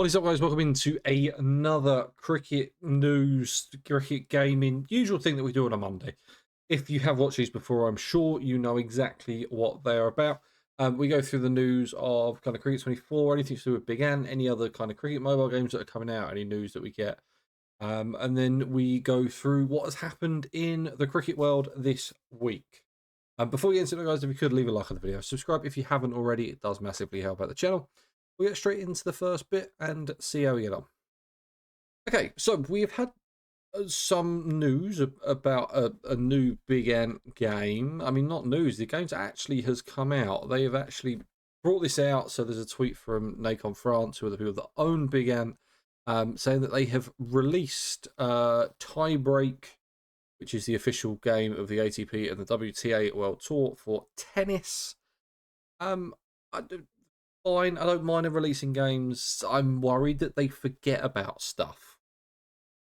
What is up, guys? Welcome into another cricket news, cricket gaming, usual thing that we do on a Monday. If you have watched these before, I'm sure you know exactly what they're about. We go through the news of kind of Cricket 24, anything to do with Big Ant, any other kind of cricket mobile games that are coming out, any news that we get. And then we go through what has happened in the cricket world this week. Before we get into it, guys, if you could leave a like on the video, subscribe if you haven't already, it does massively help out the channel. We'll get straight into the first bit and see how we get on. Okay, so we've had some news about a new Big Ant game. I mean, not news, the game actually has come out. They have actually brought this out. So there's a tweet from Nacon France, who are the people that own Big Ant, saying that they have released Tiebreak, which is the official game of the ATP and the WTA World Tour for tennis. Fine, I don't mind them releasing games. I'm worried that they forget about stuff.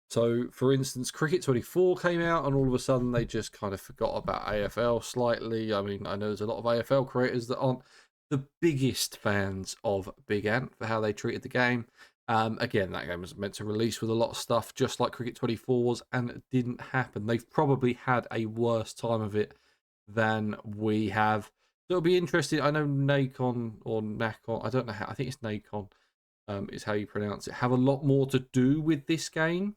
So, for instance, Cricket 24 came out, and all of a sudden they just kind of forgot about AFL slightly. I mean, I know there's a lot of AFL creators that aren't the biggest fans of Big Ant for how they treated the game. Again, that game was meant to release with a lot of stuff, just like Cricket 24's, and it didn't happen. They've probably had a worse time of it than we have. It'll be interesting. I know Nacon or Nacon, I don't know how, I think it's Nacon, is how you pronounce it, have a lot more to do with this game.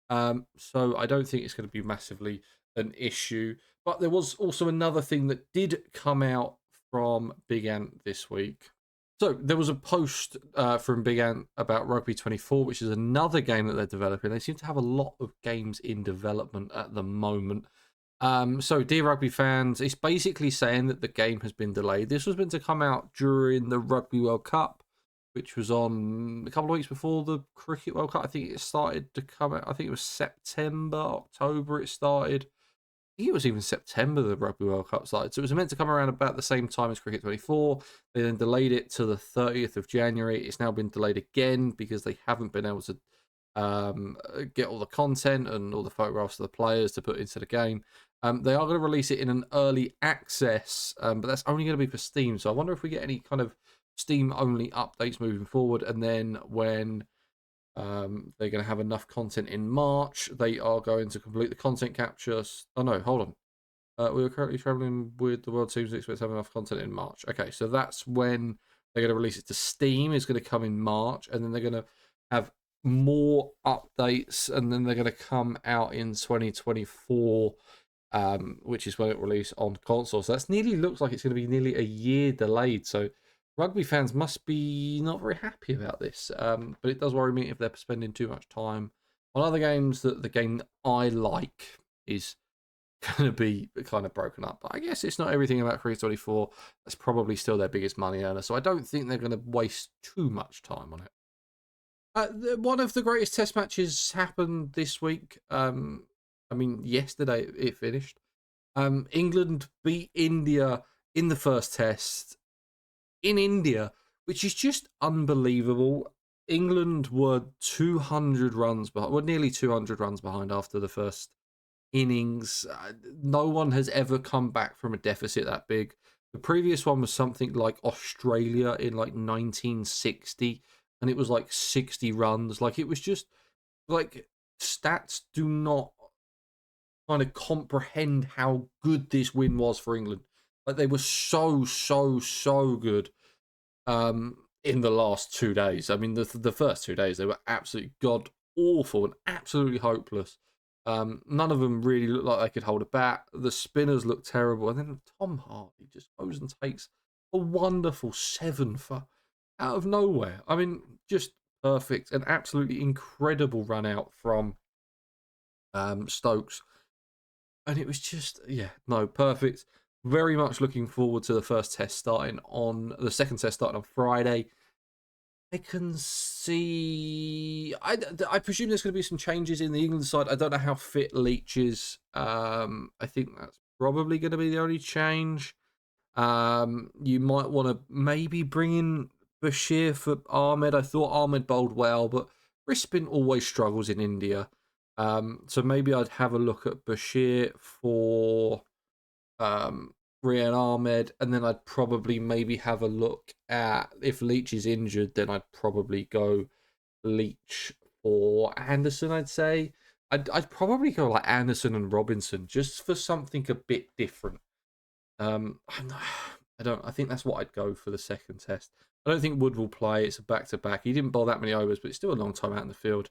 So I don't think it's going to be massively an issue. But there was also another thing that did come out from Big Ant this week. So there was a post from Big Ant about Rugby 24, which is another game that they're developing. They seem to have a lot of games in development at the moment. So, dear rugby fans, it's basically saying that the game has been delayed. This was meant to come out during the Rugby World Cup, which was on a couple of weeks before the Cricket World Cup. I think it started to come out, I think it was September, October it started. I think it was even September the Rugby World Cup started. So it was meant to come around about the same time as Cricket 24. They then delayed it to the 30th of January. It's now been delayed again because they haven't been able to get all the content and all the photographs of the players to put into the game. They are going to release it in an early access, but that's only going to be for Steam. So I wonder if we get any kind of Steam-only updates moving forward. And then when they're going to have enough content in March, they are going to complete the content capture. Oh, no, hold on. We are currently traveling with the world teams. Expect to have enough content in March. Okay, so that's when they're going to release it to Steam. It's going to come in March. And then they're going to have more updates. And then they're going to come out in 2024. Which is when it released on console. So that's nearly looks like it's going to be nearly a year delayed. So rugby fans must be not very happy about this. But it does worry me if they're spending too much time on other games that the game that I like is going to be kind of broken up. But I guess it's not everything about Cricket 24. That's probably still their biggest money earner. So I don't think they're going to waste too much time on it. One of the greatest test matches happened this week. I mean, yesterday it finished. England beat India in the first test in India, which is just unbelievable. England were 200 runs behind, well, nearly 200 runs behind after the first innings. No one has ever come back from a deficit that big. The previous one was something like Australia in like 1960, and it was like 60 runs. Like, it was just like stats do not kind of comprehend how good this win was for England. Like, they were so good in the last 2 days. I mean, the first 2 days, they were absolutely god awful and absolutely hopeless. None of them really looked like they could hold a bat. The spinners looked terrible. And then Tom Hardy just goes and takes a wonderful 7 for out of nowhere. I mean, just perfect. An absolutely incredible run out from Stokes. And it was just, yeah, no, perfect. Very much looking forward to the first test starting on the second test starting on Friday. I can see. I presume there's going to be some changes in the England side. I don't know how fit Leach is. I think that's probably going to be the only change. You might want to maybe bring in Bashir for Ahmed. I thought Ahmed bowled well, but Rispin always struggles in India. So maybe I'd have a look at Bashir for Rian Ahmed, and then I'd probably maybe have a look at, if Leach is injured, then I'd probably go Leach or Anderson, I'd say. I'd probably go like Anderson and Robinson just for something a bit different. I don't. I think that's what I'd go for the second test. I don't think Wood will play. It's a back-to-back. He didn't bowl that many overs, but it's still a long time out in the field.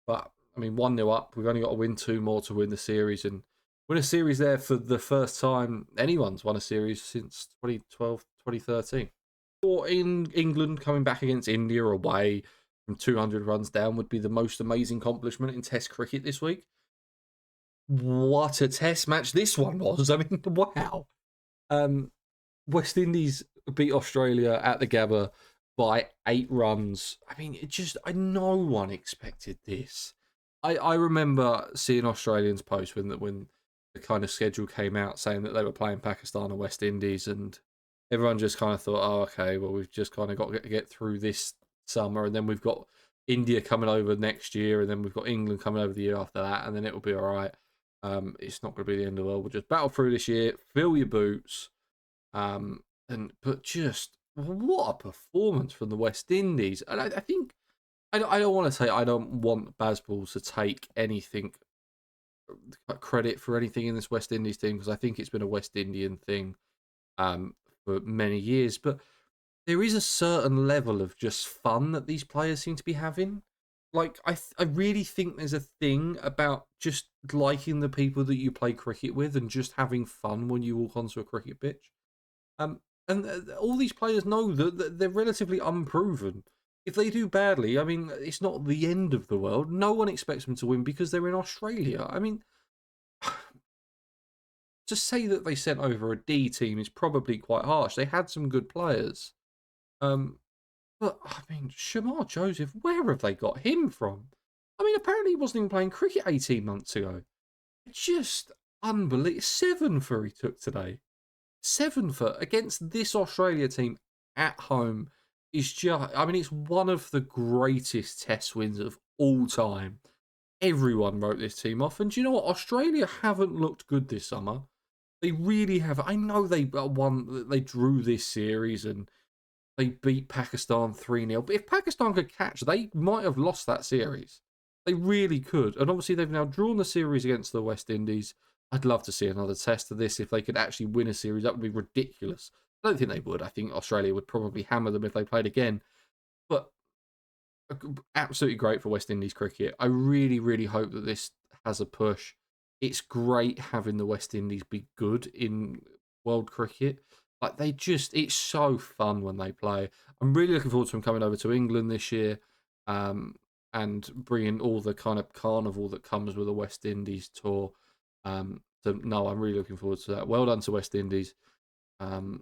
But I mean, 1-0 up. We've only got to win 2 more to win the series, and win a series there for the first time anyone's won a series since 2012, 2013. Or in England, coming back against India away from 200 runs down would be the most amazing accomplishment in Test cricket this week. What a Test match this one was! I mean, wow. West Indies beat Australia at the Gabba by 8 runs. I mean, no one expected this. I remember seeing Australians post when the kind of schedule came out saying that they were playing Pakistan and West Indies, and everyone just kind of thought, oh, okay, well, we've just kind of got to get through this summer, and then we've got India coming over next year, and then we've got England coming over the year after that, and then it'll be all right. It's not going to be the end of the world. We'll just battle through this year, fill your boots. But just what a performance from the West Indies. And I think I don't want to say I don't want Bazball to take anything credit for anything in this West Indies team, because I think it's been a West Indian thing for many years. But there is a certain level of just fun that these players seem to be having. Like, I really think there's a thing about just liking the people that you play cricket with and just having fun when you walk onto a cricket pitch. And all these players know that they're relatively unproven. If they do badly, I mean, it's not the end of the world. No one expects them to win because they're in Australia. I mean, to say that they sent over a D team is probably quite harsh. They had some good players. But, I mean, Shamar Joseph, where have they got him from? I mean, apparently he wasn't even playing cricket 18 months ago. Just unbelievable. 7 for he took today. 7 for against this Australia team at home is just, I mean, it's one of the greatest Test wins of all time. Everyone wrote this team off. And do you know what? Australia haven't looked good this summer. They really have. I know they drew this series and they beat Pakistan 3-0. But if Pakistan could catch, they might have lost that series. They really could. And obviously, they've now drawn the series against the West Indies. I'd love to see another test of this. If they could actually win a series, that would be ridiculous. I don't think they would. I think Australia would probably hammer them if they played again. But absolutely great for West Indies cricket. I really, really hope that this has a push. It's great having the West Indies be good in world cricket. Like, it's so fun when they play. I'm really looking forward to them coming over to England this year, and bringing all the kind of carnival that comes with a West Indies tour. No, I'm really looking forward to that. Well done to West Indies. And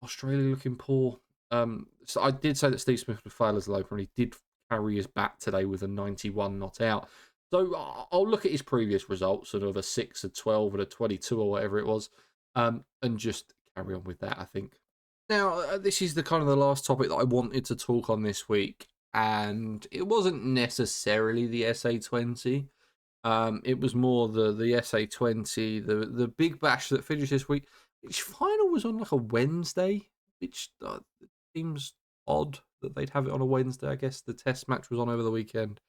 Australia looking poor. So I did say that Steve Smith would fail as a local, and he did carry his bat today with a 91 not out. So I'll look at his previous results, sort of a 6, a 12, and a 22 or whatever it was, and just carry on with that, I think. Now, this is the kind of the last topic that I wanted to talk on this week, and it wasn't necessarily the SA20. It was more the SA20, the big bash that finished this week. Which final was on like a Wednesday, which seems odd that they'd have it on a Wednesday. I guess the test match was on over the weekend.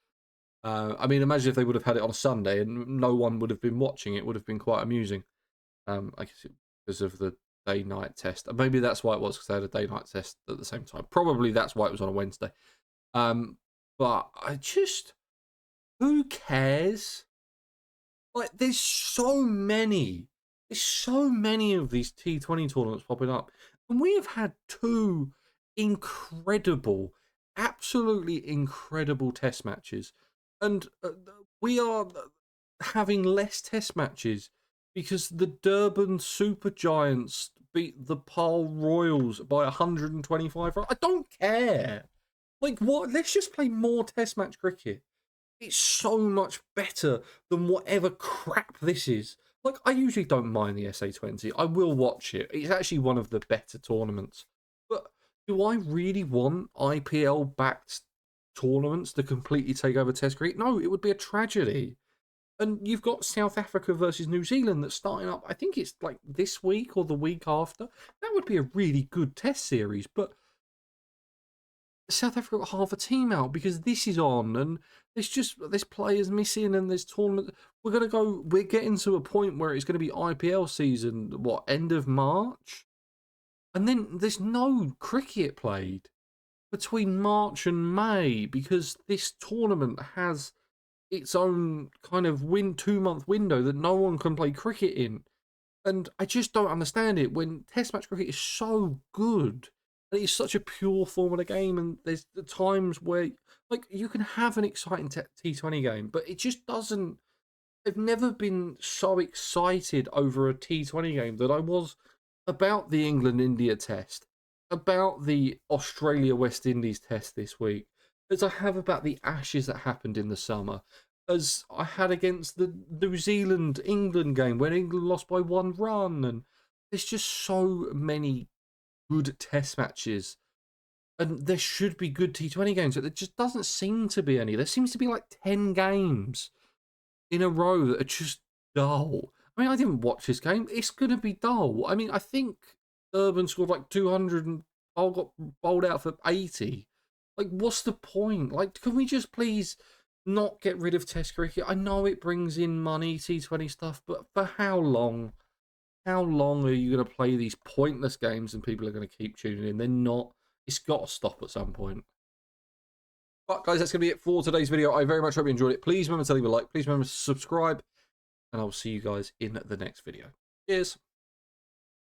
I mean, imagine if they would have had it on a Sunday and no one would have been watching it. Would have been quite amusing. I guess because of the day-night test. Maybe that's why it was, because they had a day-night test at the same time. Probably that's why it was on a Wednesday. But who cares? Like, there's so many of these T20 tournaments popping up, and we have had 2 incredible, absolutely incredible test matches, and we are having less test matches because the Durban Super Giants beat the Pal Royals by 125 runs. I don't care. Like, what? Let's just play more test match cricket. It's so much better than whatever crap this is. Like, I usually don't mind the SA20. I will watch it. It's actually one of the better tournaments. But do I really want IPL-backed tournaments to completely take over Test cricket? No, it would be a tragedy. And you've got South Africa versus New Zealand that's starting up, I think it's like this week or the week after. That would be a really good Test series. But South Africa got half a team out because this is on, and there's players missing, and there's tournament. We're getting to a point where it's going to be IPL season. What, end of March? And then there's no cricket played between March and May because this tournament has its own kind of 2-month window that no one can play cricket in. And I just don't understand it when Test match cricket is so good. And it's such a pure form of the game. And there's the times where, like, you can have an exciting T20 game, but it just doesn't. I've never been so excited over a T20 game that I was about the England-India test, about the Australia-West Indies test this week, as I have about the Ashes that happened in the summer, as I had against the New Zealand-England game when England lost by 1 run. And there's just so many good test matches. And there should be good T20 games, but there just doesn't seem to be any. There seems to be like 10 games in a row that are just dull. I mean, I didn't watch this game. It's going to be dull. I mean, I think Urban scored like 200 and Paul got bowled out for 80. Like, what's the point? Like, can we just please not get rid of Test cricket? I know it brings in money, T20 stuff, but for how long? How long are you going to play these pointless games and people are going to keep tuning in? They're not. It's got to stop at some point. But guys, that's going to be it for today's video. I very much hope you enjoyed it. Please remember to leave a like. Please remember to subscribe. And I will see you guys in the next video. Cheers.